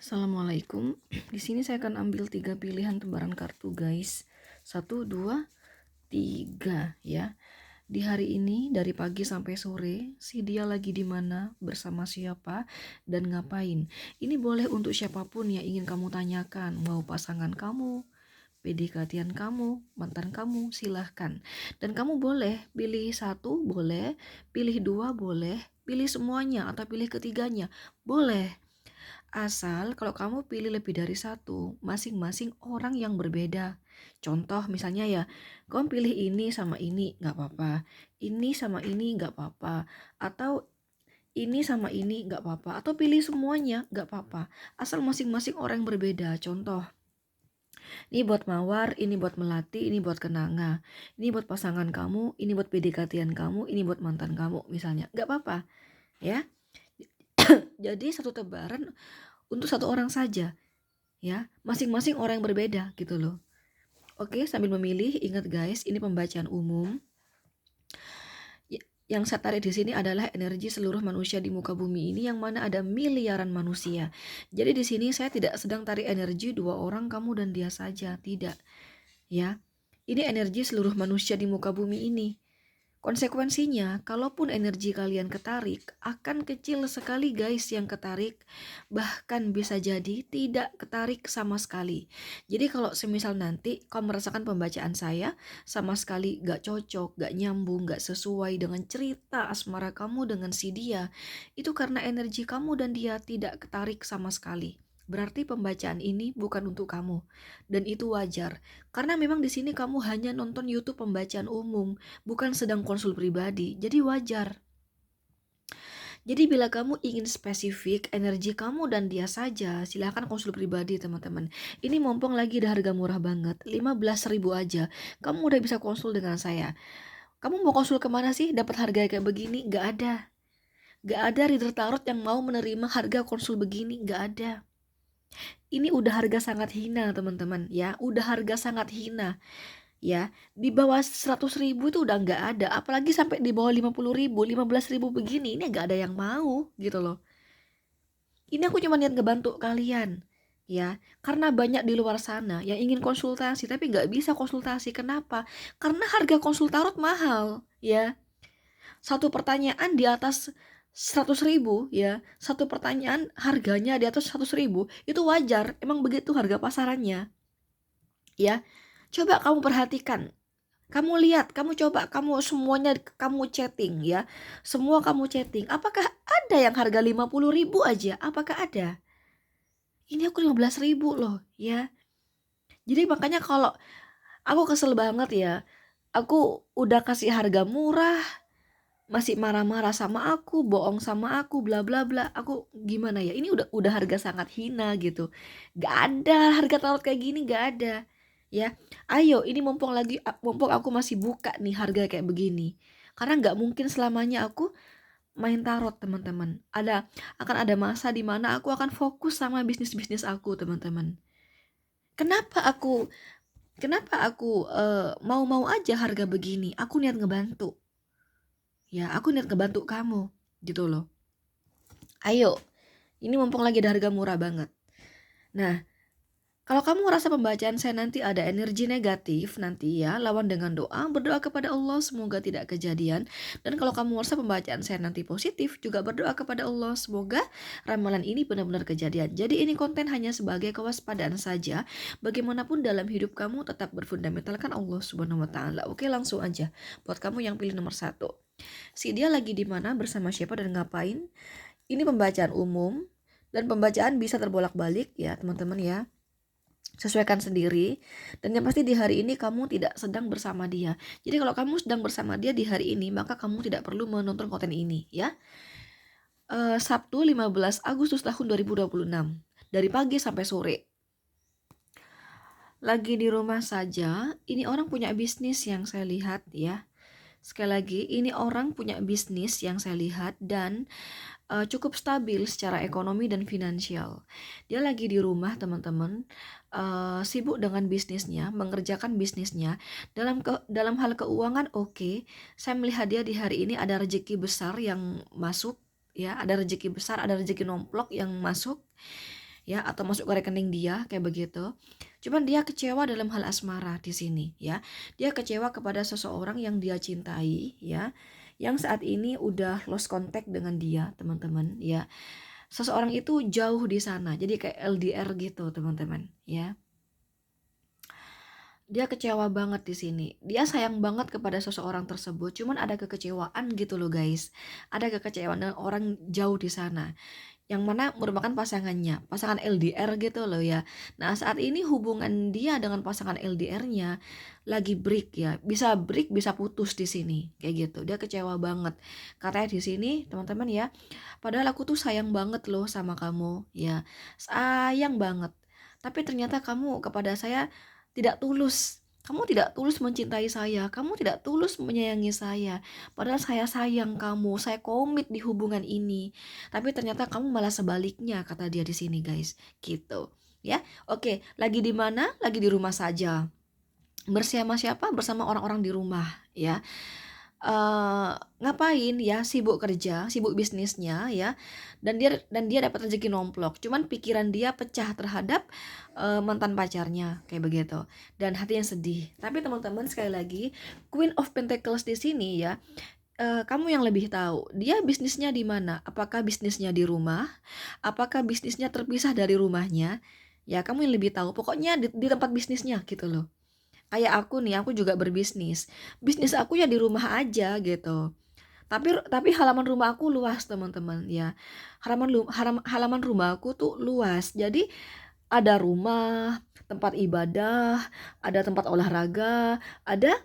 Assalamualaikum. Di sini saya akan ambil 3 pilihan lembaran kartu, guys. 1, 2, 3 ya. Di hari ini dari pagi sampai sore, si dia lagi di mana, bersama siapa, dan ngapain. Ini boleh untuk siapapun yang ingin kamu tanyakan, mau pasangan kamu, PDKT-an kamu, mantan kamu, silahkan. Dan kamu boleh pilih 1, boleh, pilih 2, boleh, pilih semuanya atau pilih ketiganya, boleh. Asal kalau kamu pilih lebih dari 1, masing-masing orang yang berbeda. Contoh misalnya ya, kamu pilih ini sama ini nggak apa-apa, ini sama ini nggak apa-apa, atau ini sama ini nggak apa-apa, atau pilih semuanya nggak apa-apa. Asal masing-masing orang yang berbeda. Contoh, ini buat mawar, ini buat melati, ini buat kenanga, ini buat pasangan kamu, ini buat PDKT-an kamu, ini buat mantan kamu misalnya. Nggak apa-apa ya. Jadi satu tebaran untuk satu orang saja ya, masing-masing orang yang berbeda gitu loh. Oke, sambil memilih, ingat guys, ini pembacaan umum. Yang saya tarik di sini adalah energi seluruh manusia di muka bumi ini, yang mana ada miliaran manusia. Jadi di sini saya tidak sedang tarik energi 2 orang, kamu dan dia saja, tidak ya. Ini energi seluruh manusia di muka bumi ini. Konsekuensinya, kalaupun energi kalian ketarik, akan kecil sekali guys yang ketarik, bahkan bisa jadi tidak ketarik sama sekali. Jadi kalau semisal nanti kau merasakan pembacaan saya, sama sekali gak cocok, gak nyambung, gak sesuai dengan cerita asmara kamu dengan si dia, itu karena energi kamu dan dia tidak ketarik sama sekali. Berarti pembacaan ini bukan untuk kamu, dan itu wajar. Karena memang di sini kamu hanya nonton YouTube pembacaan umum, bukan sedang konsul pribadi, jadi wajar. Jadi bila kamu ingin spesifik energi kamu dan dia saja, silahkan konsul pribadi teman-teman. Ini mumpung lagi ada harga murah banget, 15.000 aja, kamu udah bisa konsul dengan saya. Kamu mau konsul kemana sih dapat harga kayak begini? Gak ada. Gak ada reader tarot yang mau menerima harga konsul begini, gak ada. Ini udah harga sangat hina teman-teman ya, udah harga sangat hina ya. Di bawah 100.000 itu udah nggak ada, apalagi sampai di bawah 50.000, 15.000 begini, ini nggak ada yang mau gitu loh. Ini aku cuma niat ngebantu kalian ya, karena banyak di luar sana yang ingin konsultasi tapi nggak bisa konsultasi. Kenapa? Karena harga konsul tarot mahal ya. Satu pertanyaan di atas 100.000 ya, satu pertanyaan harganya di atas 100.000, itu wajar, emang begitu harga pasarannya ya. Coba kamu perhatikan, kamu lihat, kamu coba, kamu semuanya kamu chatting ya, semua kamu chatting, apakah ada yang harga 50.000 aja? Apakah ada? Ini aku 15.000 loh ya. Jadi makanya kalau aku kesel banget ya, aku udah kasih harga murah, masih marah-marah sama aku, bohong sama aku, bla bla bla. Aku gimana ya, ini udah harga sangat hina gitu. Gak ada harga tarot kayak gini, gak ada ya. Ayo, ini mumpung aku masih buka nih harga kayak begini, karena gak mungkin selamanya aku main tarot teman-teman. Akan ada masa dimana aku akan fokus sama bisnis aku teman-teman. Kenapa aku mau-mau aja harga begini? Aku niat ngebantu ya, aku niat ngebantu kamu gitu loh. Ayo, ini mumpung lagi ada harga murah banget. Nah, kalau kamu ngerasa pembacaan saya nanti ada energi negatif, nanti ya lawan dengan doa, berdoa kepada Allah semoga tidak kejadian. Dan kalau kamu ngerasa pembacaan saya nanti positif, juga berdoa kepada Allah semoga ramalan ini benar-benar kejadian. Jadi ini konten hanya sebagai kewaspadaan saja. Bagaimanapun dalam hidup kamu tetap berfundamentalkan Allah Subhanahu wa taala. Oke, langsung aja buat kamu yang pilih nomor 1. Si dia lagi di mana, bersama siapa, dan ngapain? Ini pembacaan umum dan pembacaan bisa terbolak-balik ya teman-teman ya. Sesuaikan sendiri, dan yang pasti di hari ini kamu tidak sedang bersama dia. Jadi kalau kamu sedang bersama dia di hari ini, maka kamu tidak perlu menonton konten ini ya. Sabtu 15 Agustus tahun 2026 dari pagi sampai sore. Lagi di rumah saja, ini orang punya bisnis yang saya lihat ya. Sekali lagi, ini orang punya bisnis yang saya lihat dan cukup stabil secara ekonomi dan finansial. Dia lagi di rumah teman-teman, sibuk dengan bisnisnya, mengerjakan bisnisnya. Dalam hal keuangan oke. Saya melihat dia di hari ini ada rezeki besar yang masuk ya, ada rezeki besar, ada rezeki nomplok yang masuk ya, atau masuk ke rekening dia kayak begitu. Cuman dia kecewa dalam hal asmara di sini ya. Dia kecewa kepada seseorang yang dia cintai ya, yang saat ini udah lost contact dengan dia, teman-teman ya. Seseorang itu jauh di sana, jadi kayak LDR gitu, teman-teman ya. Dia kecewa banget di sini. Dia sayang banget kepada seseorang tersebut, cuman ada kekecewaan gitu loh guys. Ada kekecewaan dengan orang jauh di sana, yang mana merupakan pasangannya, pasangan LDR gitu loh ya. Nah, saat ini hubungan dia dengan pasangan LDR-nya lagi break ya. Bisa break, bisa putus di sini. Kayak gitu. Dia kecewa banget. Katanya di sini, teman-teman ya, padahal aku tuh sayang banget loh sama kamu ya. Sayang banget. Tapi ternyata kamu kepada saya tidak tulus. Kamu tidak tulus mencintai saya, kamu tidak tulus menyayangi saya. Padahal saya sayang kamu, saya komit di hubungan ini. Tapi ternyata kamu malah sebaliknya, kata dia di sini, guys. Gitu. Ya. Oke, lagi di mana? Lagi di rumah saja. Bersama siapa? Bersama orang-orang di rumah, ya. Ngapain ya, sibuk kerja, sibuk bisnisnya ya, dan dia dapat rezeki nomplok, cuman pikiran dia pecah terhadap mantan pacarnya kayak begitu, dan hatinya sedih. Tapi teman-teman, sekali lagi, Queen of Pentacles di sini ya, kamu yang lebih tahu dia bisnisnya di mana, apakah bisnisnya di rumah, apakah bisnisnya terpisah dari rumahnya, ya kamu yang lebih tahu, pokoknya di tempat bisnisnya gitu loh. Kayak aku nih, aku juga berbisnis. Bisnis aku ya di rumah aja gitu. Tapi halaman rumah aku luas, teman-teman ya. Halaman rumah aku tuh luas. Jadi ada rumah, tempat ibadah, ada tempat olahraga, ada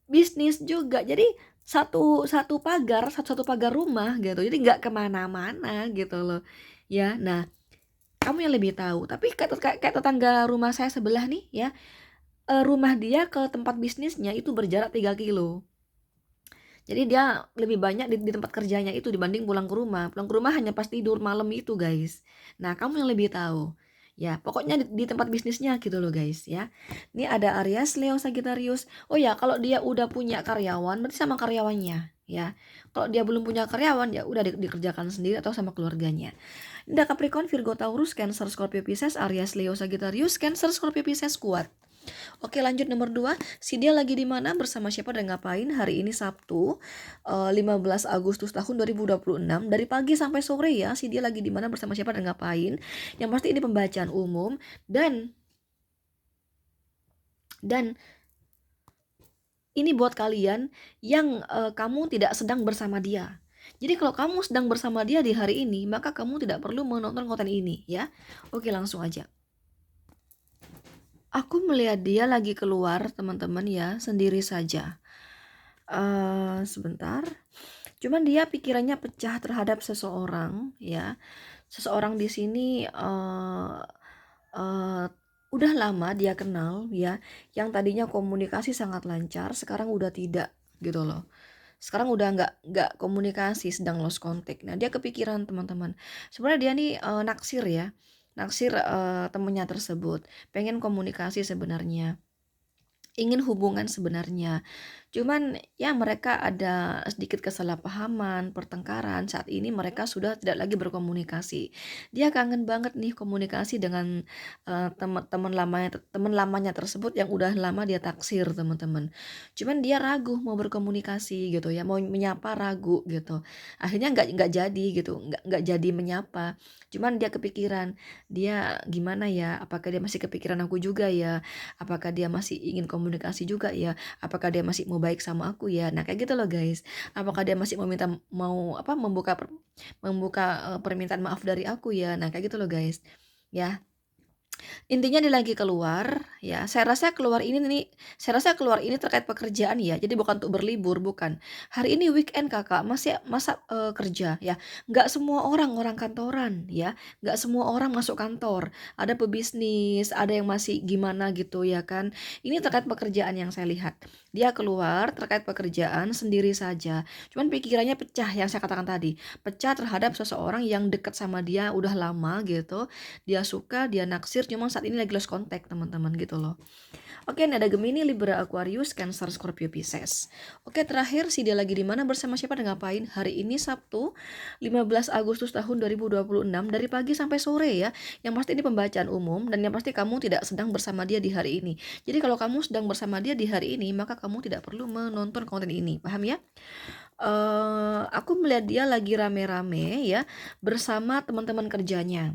bisnis juga. Jadi satu satu pagar, satu pagar rumah gitu. Jadi nggak kemana-mana gitu loh. Ya, nah kamu yang lebih tahu. Tapi kayak tetangga rumah saya sebelah nih ya, rumah dia ke tempat bisnisnya itu berjarak 3 kilo. Jadi dia lebih banyak di tempat kerjanya itu dibanding pulang ke rumah. Pulang ke rumah hanya pas tidur malam itu, guys. Nah, kamu yang lebih tahu. Ya, pokoknya di tempat bisnisnya gitu loh, guys ya. Ini ada Aries, Leo, Sagittarius. Oh ya, kalau dia udah punya karyawan berarti sama karyawannya ya. Kalau dia belum punya karyawan ya udah dikerjakan sendiri atau sama keluarganya. Ada Capricorn, Virgo, Taurus, Cancer, Scorpio, Pisces, Aries, Leo, Sagittarius, Cancer, Scorpio, Pisces kuat. Oke, lanjut nomor 2. Si dia lagi di mana, bersama siapa, dan ngapain? Hari ini Sabtu 15 Agustus tahun 2026. Dari pagi sampai sore ya. Si dia lagi di mana, bersama siapa, dan ngapain? Yang pasti ini pembacaan umum. Dan ini buat kalian yang kamu tidak sedang bersama dia. Jadi kalau kamu sedang bersama dia di hari ini, maka kamu tidak perlu menonton konten ini ya. Oke, langsung aja. Aku melihat dia lagi keluar, teman-teman ya, sendiri saja. Sebentar. Cuman dia pikirannya pecah terhadap seseorang ya. Seseorang di sini udah lama dia kenal ya. Yang tadinya komunikasi sangat lancar, sekarang udah tidak gitu loh. Sekarang udah nggak komunikasi, sedang lost contact. Nah, dia kepikiran, teman-teman. Sebenarnya dia nih naksir ya. Naksir temennya tersebut. Pengen komunikasi sebenarnya. Ingin hubungan sebenarnya. Cuman ya mereka ada sedikit kesalahpahaman, pertengkaran. Saat ini mereka sudah tidak lagi berkomunikasi. Dia kangen banget nih komunikasi dengan teman lamanya tersebut yang udah lama dia taksir, teman-teman. Cuman dia ragu mau berkomunikasi gitu ya, mau menyapa ragu gitu. Akhirnya nggak jadi gitu, nggak jadi menyapa. Cuman dia kepikiran, dia gimana ya? Apakah dia masih kepikiran aku juga ya? Apakah dia masih ingin komunikasi juga ya? Apakah dia masih mau baik sama aku ya? Nah, kayak gitu loh guys. Apakah dia masih membuka permintaan maaf dari aku ya? Nah, kayak gitu loh guys. Ya, intinya dia lagi keluar ya. Saya rasa keluar ini terkait pekerjaan ya. Jadi bukan untuk berlibur, bukan. Hari ini weekend Kakak, masih masa kerja ya. Nggak semua orang kantoran ya. Nggak semua orang masuk kantor. Ada pebisnis, ada yang masih gimana gitu ya kan. Ini terkait pekerjaan yang saya lihat. Dia keluar terkait pekerjaan sendiri saja. Cuman pikirannya pecah yang saya katakan tadi. Pecah terhadap seseorang yang dekat sama dia udah lama gitu. Dia suka, dia naksir, cuma saat ini lagi lost contact teman-teman gitu loh. Oke, ini ada Gemini, Libra, Aquarius, Cancer, Scorpio, Pisces. Oke, terakhir si dia lagi di mana, bersama siapa, dan ngapain? Hari ini Sabtu 15 Agustus tahun 2026 dari pagi sampai sore ya. Yang pasti ini pembacaan umum dan yang pasti kamu tidak sedang bersama dia di hari ini. Jadi kalau kamu sedang bersama dia di hari ini, maka kamu tidak perlu menonton konten ini. Paham ya? Aku melihat dia lagi rame-rame ya bersama teman-teman kerjanya.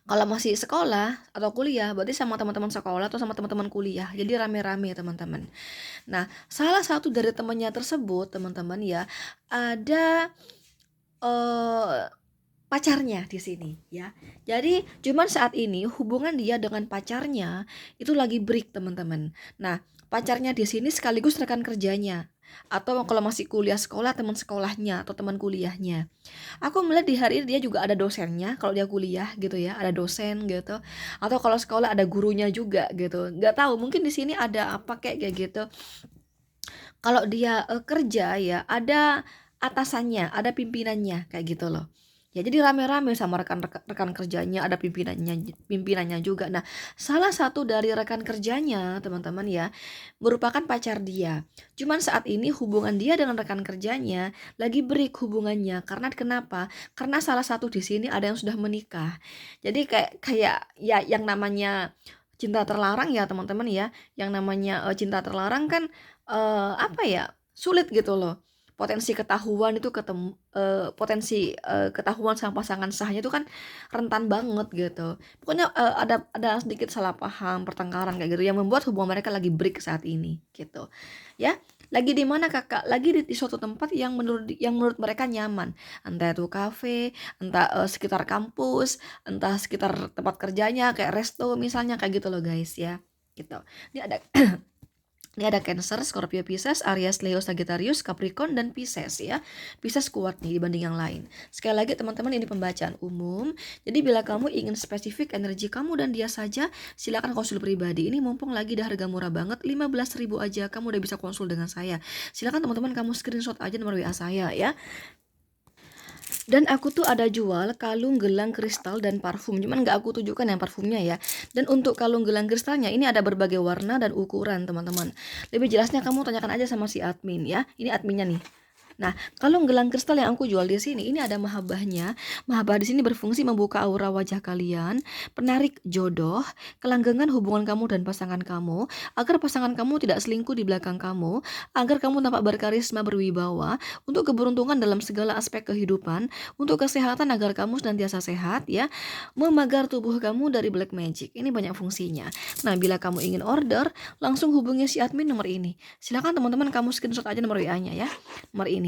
Kalau masih sekolah atau kuliah, berarti sama teman-teman sekolah atau sama teman-teman kuliah. Jadi rame-rame ya teman-teman. Nah, salah satu dari temannya tersebut, teman-teman ya, ada eh pacarnya di sini ya. Jadi cuman saat ini hubungan dia dengan pacarnya itu lagi break teman-teman. Nah, pacarnya di sini sekaligus rekan kerjanya. Atau kalau masih kuliah sekolah, teman sekolahnya atau teman kuliahnya. Aku melihat di hari ini dia juga ada dosennya kalau dia kuliah gitu ya, ada dosen gitu. Atau kalau sekolah ada gurunya juga gitu. Nggak tahu, mungkin di sini ada apa kayak gitu. Kalau dia kerja ya ada atasannya, ada pimpinannya kayak gitu loh. Ya jadi rame-rame sama rekan kerjanya, ada pimpinannya juga. Nah, salah satu dari rekan kerjanya, teman-teman ya, merupakan pacar dia. Cuman saat ini hubungan dia dengan rekan kerjanya lagi break hubungannya. Karena kenapa? Karena salah satu di sini ada yang sudah menikah. Jadi kayak kayak ya yang namanya cinta terlarang ya, teman-teman ya. Yang namanya cinta terlarang kan apa ya, sulit gitu loh. Potensi ketahuan itu potensi ketahuan sama pasangan sahnya itu kan rentan banget gitu. Pokoknya ada sedikit salah paham, pertengkaran kayak gitu yang membuat hubungan mereka lagi break saat ini gitu. Ya, lagi di mana Kakak? Lagi di suatu tempat yang menurut mereka nyaman. Entah itu kafe, entah sekitar kampus, entah sekitar tempat kerjanya kayak resto misalnya kayak gitu loh guys ya. Gitu. Ini ada Ini ada Cancer, Scorpio, Pisces, Aries, Leo, Sagittarius, Capricorn, dan Pisces ya. Pisces kuat nih dibanding yang lain. Sekali lagi teman-teman, ini pembacaan umum. Jadi bila kamu ingin spesifik energi kamu dan dia saja, silakan konsul pribadi. Ini mumpung lagi di harga murah banget, 15.000 aja kamu udah bisa konsul dengan saya. Silakan teman-teman kamu screenshot aja nomor WA saya ya. Dan aku tuh ada jual kalung gelang kristal dan parfum, cuman nggak aku tunjukkan yang parfumnya ya. Dan untuk kalung gelang kristalnya ini ada berbagai warna dan ukuran teman-teman. Lebih jelasnya kamu tanyakan aja sama si admin ya. Ini adminnya nih. Nah, kalung gelang kristal yang aku jual di sini, ini ada mahabbahnya. Mahabbah di sini berfungsi membuka aura wajah kalian, penarik jodoh, kelanggengan hubungan kamu dan pasangan kamu, agar pasangan kamu tidak selingkuh di belakang kamu, agar kamu tampak berkarisma, berwibawa, untuk keberuntungan dalam segala aspek kehidupan, untuk kesehatan agar kamu senantiasa sehat ya, memagar tubuh kamu dari black magic. Ini banyak fungsinya. Nah, bila kamu ingin order, langsung hubungi si admin nomor ini. Silakan teman-teman kamu screenshot aja nomor WA-nya ya. Nomor ini.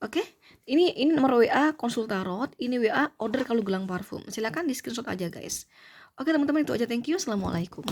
Oke, ini nomor WA konsul tarot, ini WA order kalau gelang parfum. Silakan di screenshot aja guys. Oke teman-teman, itu aja. Thank you. Assalamualaikum.